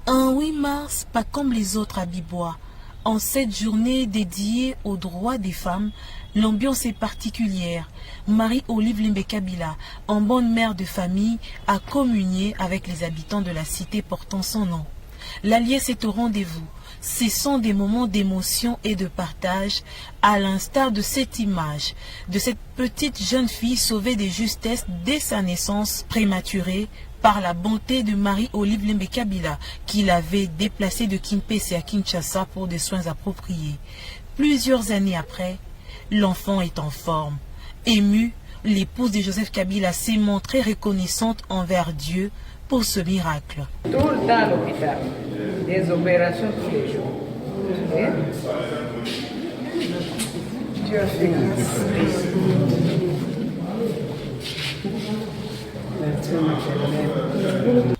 Un 8 mars, pas comme les autres à Bibois. En cette journée dédiée aux droits des femmes, l'ambiance est particulière. Marie-Olive Lembe-Kabila, en bonne mère de famille, a communié avec les habitants de la cité portant son nom. La liesse est au rendez-vous. Ce sont des moments d'émotion et de partage, à l'instar de cette image, de cette petite jeune fille sauvée de justesse dès sa naissance prématurée, par la bonté de Marie-Olive Lembe-Kabila, qui l'avait déplacée de Kimpese à Kinshasa pour des soins appropriés. Plusieurs années après, l'enfant est en forme. Émue, l'épouse de Joseph Kabila s'est montrée reconnaissante envers Dieu pour ce miracle. Tout le temps à l'hôpital, des opérations tous les jours. Dieu a fait grâce.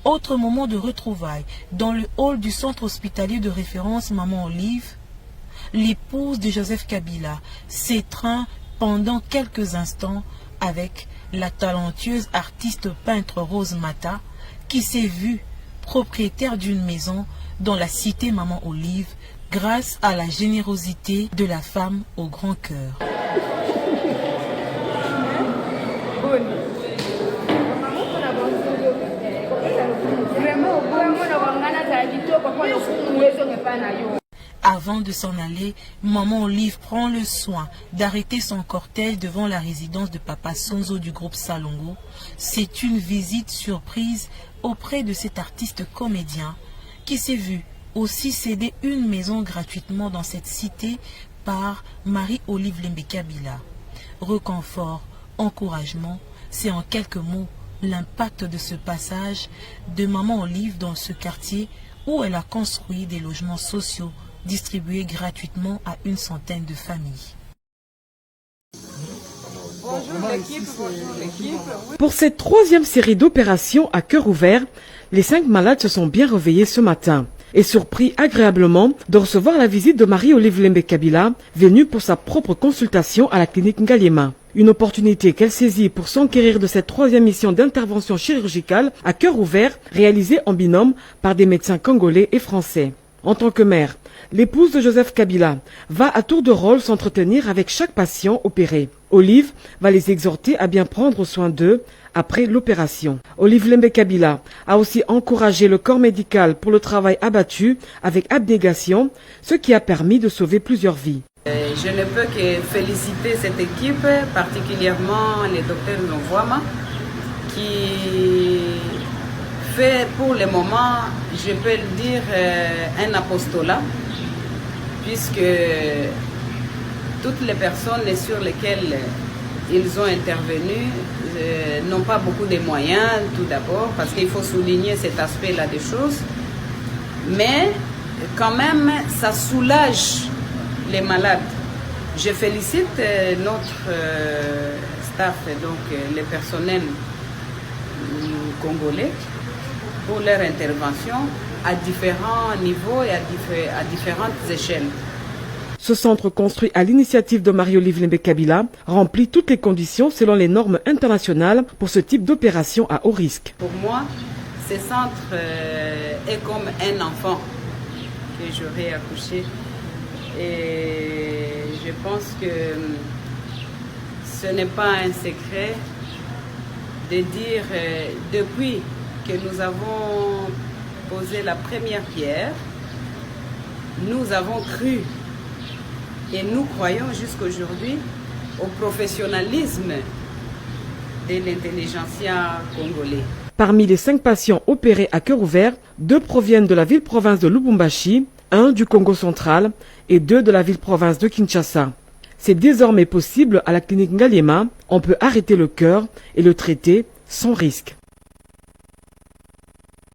Autre moment de retrouvailles, dans le hall du centre hospitalier de référence Maman Olive, l'épouse de Joseph Kabila s'étreint pendant quelques instants avec la talentueuse artiste peintre Rose Mata, qui s'est vue propriétaire d'une maison dans la cité Maman Olive grâce à la générosité de la femme au grand cœur. Avant de s'en aller, Maman Olive prend le soin d'arrêter son cortège devant la résidence de Papa Sonzo du groupe Salongo. C'est une visite surprise auprès de cet artiste comédien qui s'est vu aussi céder une maison gratuitement dans cette cité par Marie-Olive Lembe-Kabila. Reconfort, encouragement, c'est en quelques mots l'impact de ce passage de Maman Olive dans ce quartier où elle a construit des logements sociaux distribués gratuitement à une centaine de familles. Bonjour l'équipe, Pour cette troisième série d'opérations à cœur ouvert, les 5 malades se sont bien réveillés ce matin et surpris agréablement de recevoir la visite de Marie-Olive Lembe-Kabila, venue pour sa propre consultation à la clinique Ngaliema. Une opportunité qu'elle saisit pour s'enquérir de cette troisième mission d'intervention chirurgicale à cœur ouvert réalisée en binôme par des médecins congolais et français. En tant que mère, l'épouse de Joseph Kabila va à tour de rôle s'entretenir avec chaque patient opéré. Olive va les exhorter à bien prendre soin d'eux après l'opération. Olive Lembe-Kabila a aussi encouragé le corps médical pour le travail abattu avec abnégation, ce qui a permis de sauver plusieurs vies. Je ne peux que féliciter cette équipe, particulièrement le docteur Nonvoama, qui fait pour le moment, je peux le dire, un apostolat, puisque toutes les personnes sur lesquelles ils ont intervenu n'ont pas beaucoup de moyens, tout d'abord, parce qu'il faut souligner cet aspect-là des choses, mais quand même, ça soulage les malades. Je félicite notre staff, donc le personnel congolais, pour leur intervention à différents niveaux et à différentes échelles. Ce centre construit à l'initiative de Marie-Olive Lembe-Kabila remplit toutes les conditions selon les normes internationales pour ce type d'opération à haut risque. Pour moi, ce centre est comme un enfant que j'aurais accouché. Et je pense que ce n'est pas un secret de dire depuis que nous avons posé la première pierre, nous avons cru et nous croyons jusqu'aujourd'hui au professionnalisme de l'intelligentsia congolais. Parmi les 5 patients opérés à cœur ouvert, 2 proviennent de la ville-province de Lubumbashi, 1 du Congo central et 2 de la ville-province de Kinshasa. C'est désormais possible à la clinique Ngaliema. On peut arrêter le cœur et le traiter sans risque.